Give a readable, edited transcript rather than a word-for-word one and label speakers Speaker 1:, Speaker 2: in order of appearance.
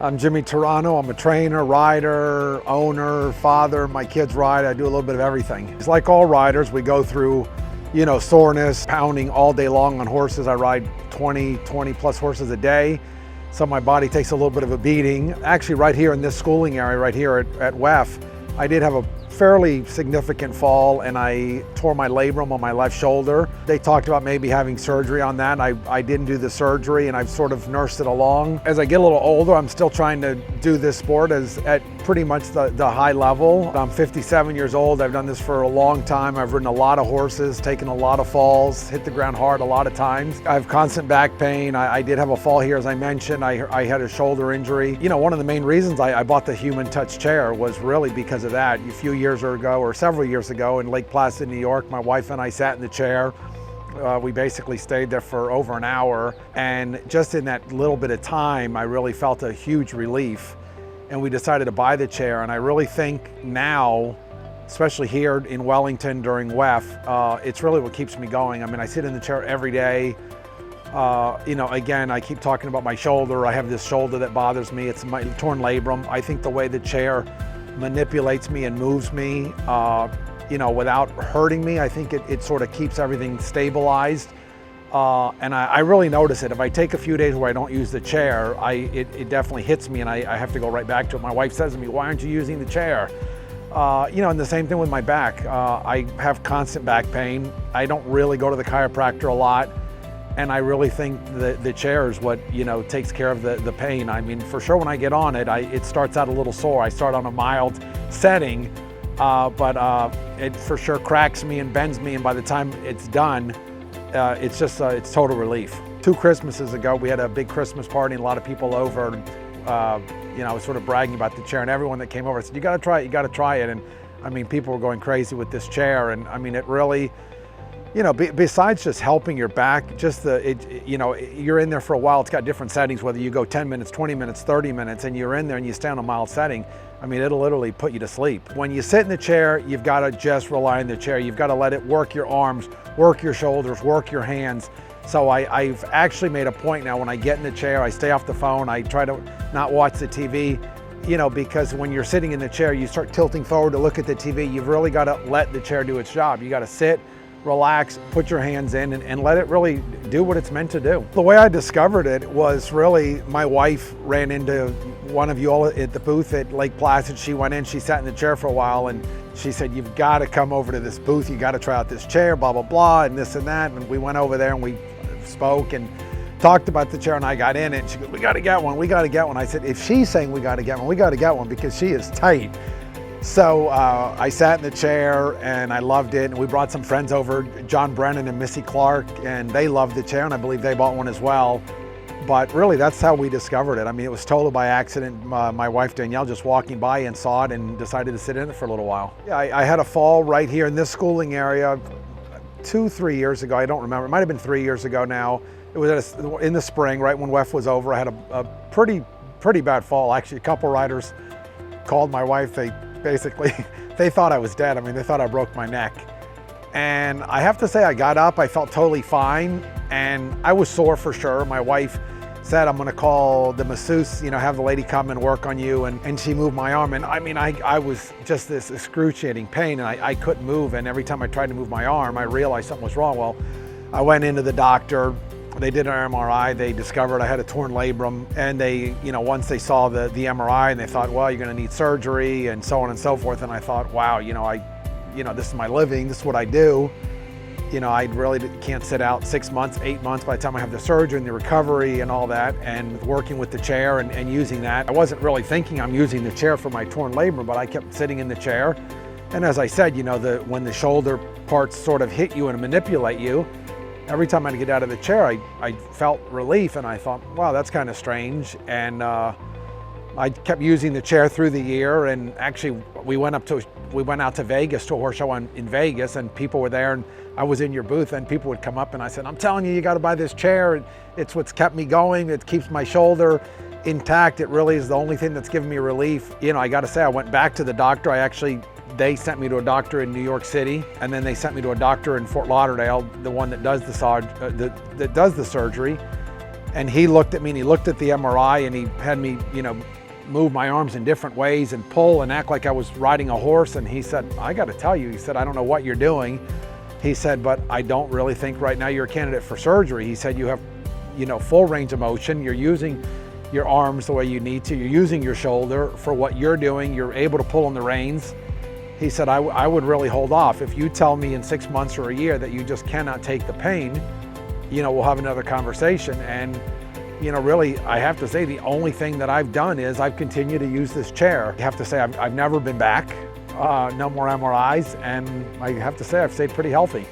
Speaker 1: I'm Jimmy Torano. I'm a trainer, rider, owner, father. My kids ride. I do a little bit of everything. It's like all riders, we go through, soreness, pounding all day long on horses. I ride 20 plus horses a day. So my body takes a little bit of a beating. Actually, right here in this schooling area, right here at WEF, I did have a fairly significant fall and I tore my labrum on my left shoulder. They talked about maybe having surgery on that. I didn't do the surgery and I've sort of nursed it along. As I get a little older, I'm still trying to do this sport at pretty much the high level. I'm 57 years old. I've done this for a long time. I've ridden a lot of horses, taken a lot of falls, hit the ground hard a lot of times. I have constant back pain. I did have a fall here, as I mentioned. I had a shoulder injury. One of the main reasons I bought the Human Touch chair was really because of that. A few years ago, or several years ago, in Lake Placid, New York, my wife and I sat in the chair. We basically stayed there for over an hour, and just in that little bit of time, I really felt a huge relief, and we decided to buy the chair. And I really think now, especially here in Wellington during WEF, it's really what keeps me going. I mean, I sit in the chair every day. Again, I keep talking about my shoulder. I have this shoulder that bothers me. It's my torn labrum. I think the way the chair manipulates me and moves me, without hurting me, I think it sort of keeps everything stabilized. And I really notice it. If I take a few days where I don't use the chair, it definitely hits me and I have to go right back to it. My wife says to me, "Why aren't you using the chair?" And the same thing with my back. I have constant back pain. I don't really go to the chiropractor a lot. And I really think the chair is what, takes care of the pain. I mean, for sure, when I get on it, it starts out a little sore. I start on a mild setting, but it for sure cracks me and bends me. And by the time it's done, it's total relief. 2 Christmases ago, we had a big Christmas party and a lot of people over. I was sort of bragging about the chair, and everyone that came over said, "You got to try it, you got to try it." And I mean, people were going crazy with this chair. And I mean, it really, besides just helping your back, you're in there for a while. It's got different settings, whether you go 10 minutes, 20 minutes, 30 minutes, and you're in there and you stay on a mild setting. I mean, it'll literally put you to sleep. When you sit in the chair, you've got to just rely on the chair. You've got to let it work your arms, work your shoulders, work your hands. So I've actually made a point now, when I get in the chair, I stay off the phone. I try to not watch the TV, because when you're sitting in the chair, you start tilting forward to look at the TV. You've really got to let the chair do its job. You got to sit, relax, put your hands in, and let it really do what it's meant to do. The way I discovered it was really, my wife ran into one of you all at the booth at Lake Placid. She went in, she sat in the chair for a while, and she said, "You've got to come over to this booth. You got to try out this chair, blah, blah, blah, and this and that." And we went over there and we spoke and talked about the chair, and I got in it. And she goes, "We got to get one, we got to get one." I said, "If she's saying we got to get one, we got to get one, because she is tight." So I sat in the chair and I loved it, and we brought some friends over, John Brennan and Missy Clark, and they loved the chair, and I believe they bought one as well. But really, that's how we discovered it. I mean, it was total by accident. My wife Danielle just walking by and saw it and decided to sit in it for a little while. Yeah, I had a fall right here in this schooling area 2-3 years ago. I don't remember. It might have been 3 years ago now. It was in the spring, right when WEF was over. I had a pretty bad fall. Actually, a couple riders called my wife. They thought I was dead. I mean, they thought I broke my neck. And I have to say, I got up, I felt totally fine, and I was sore for sure. My wife said, "I'm gonna call the masseuse, have the lady come and work on you," and she moved my arm. And I mean, I was just this excruciating pain, and I couldn't move. And every time I tried to move my arm, I realized something was wrong. Well, I went into the doctor. They did an MRI. They discovered I had a torn labrum, and they, once they saw the MRI, and they thought, well, you're going to need surgery, and so on and so forth. And I thought, wow, this is my living. This is what I do. I really can't sit out 6 months, 8 months by the time I have the surgery and the recovery and all that, and working with the chair and using that. I wasn't really thinking I'm using the chair for my torn labrum, but I kept sitting in the chair. And as I said, when the shoulder parts sort of hit you and manipulate you, every time I'd get out of the chair, I felt relief, and I thought, wow, that's kind of strange. And I kept using the chair through the year, and actually we went out to Vegas to a horse show in Vegas, and people were there, and I was in your booth, and people would come up, and I said, "I'm telling you, you got to buy this chair. It's what's kept me going. It keeps my shoulder intact. It really is the only thing that's given me relief." I got to say, I went back to the doctor. They sent me to a doctor in New York City, and then they sent me to a doctor in Fort Lauderdale, the one that does the surgery. And he looked at me and he looked at the MRI and he had me, move my arms in different ways and pull and act like I was riding a horse. And he said, I got to tell you, he said, I don't know what you're doing. He said, but I don't really think right now you're a candidate for surgery. He said, you have, full range of motion. You're using your arms the way you need to. You're using your shoulder for what you're doing. You're able to pull on the reins. He said, I would really hold off. If you tell me in 6 months or a year that you just cannot take the pain, we'll have another conversation. And, really, I have to say the only thing that I've done is I've continued to use this chair. I have to say I've never been back, no more MRIs, and I have to say I've stayed pretty healthy.